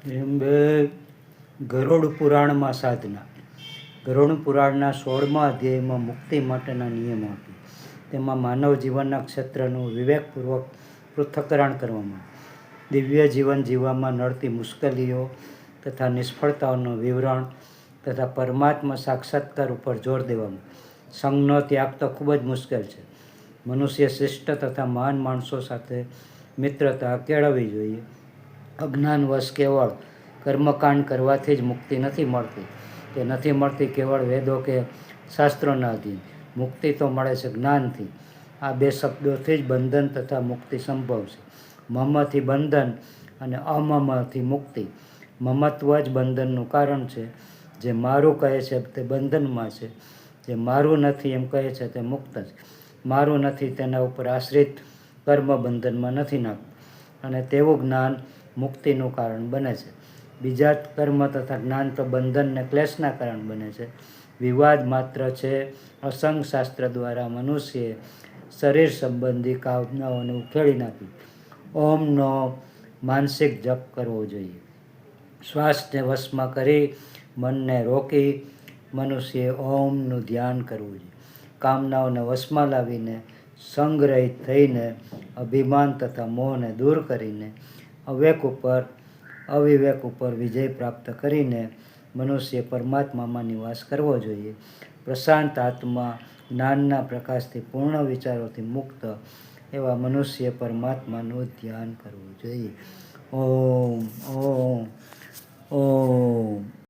એમ બે ગરુડ પુરાણમાં સાધના. ગરુડ પુરાણના 16મા અધ્યાયમાં મુક્તિ માટેના નિયમો આપી. તેમાં માનવ જીવનના ક્ષેત્રનું વિવેકપૂર્વક પૃથ્થકરણ કરવામાં, દિવ્ય જીવન જીવવામાં નડતી મુશ્કેલીઓ તથા નિષ્ફળતાઓનું વિવરણ તથા પરમાત્મા સાક્ષાત્કાર ઉપર જોર દેવામાં. સંઘનો ત્યાગ તો ખૂબ જ મુશ્કેલ છે. મનુષ્ય શિષ્ટ તથા મહાન માણસો સાથે મિત્રતા કેળવવી જોઈએ. અજ્ઞાનવશ કેવળ કર્મકાંડ કરવાથી જ મુક્તિ નથી મળતી. તે નથી મળતી કેવળ વેદો કે શાસ્ત્રોના અધીન. મુક્તિ તો મળે છે જ્ઞાનથી. આ બે શબ્દોથી જ બંધન તથા મુક્તિ સંભવ છે. મમથી બંધન અને અમમથી મુક્તિ. મમત્વ જ બંધનનું કારણ છે. જે મારું કહે છે તે બંધનમાં છે. જે મારું નથી એમ કહે છે તે મુક્ત છે. મારું નથી તેના ઉપર આશ્રિત કર્મ બંધનમાં નથી નાખતું. અને તેવું જ્ઞાન મુક્તિનું કારણ બને છે. બીજા કર્મ તથા જ્ઞાન તો બંધન ને ક્લેશના કારણ બને છે. વિવાદ માત્ર છે. અસંગ શાસ્ત્ર દ્વારા મનુષ્યએ શરીર સંબંધી કામનાઓને ઉખેડી નાખી. ઓમનો માનસિક જપ કરવો જોઈએ. શ્વાસને વશમાં કરી મનને રોકી મનુષ્યએ ઓમનું ધ્યાન કરવું જોઈએ. કામનાઓને વશમાં લાવીને સંગ્રહિત થઈને અભિમાન તથા મોહને દૂર કરીને અવિવેક ઉપર વિજય પ્રાપ્ત કરીને મનુષ્ય પરમાત્મામાં નિવાસ કરવો જોઈએ. પ્રશાંત આત્મા જ્ઞાનના પ્રકાશથી પૂર્ણ વિચારોથી મુક્ત એવા મનુષ્ય પરમાત્માનું ધ્યાન કરવું જોઈએ. ઓમ ઓમ ઓમ.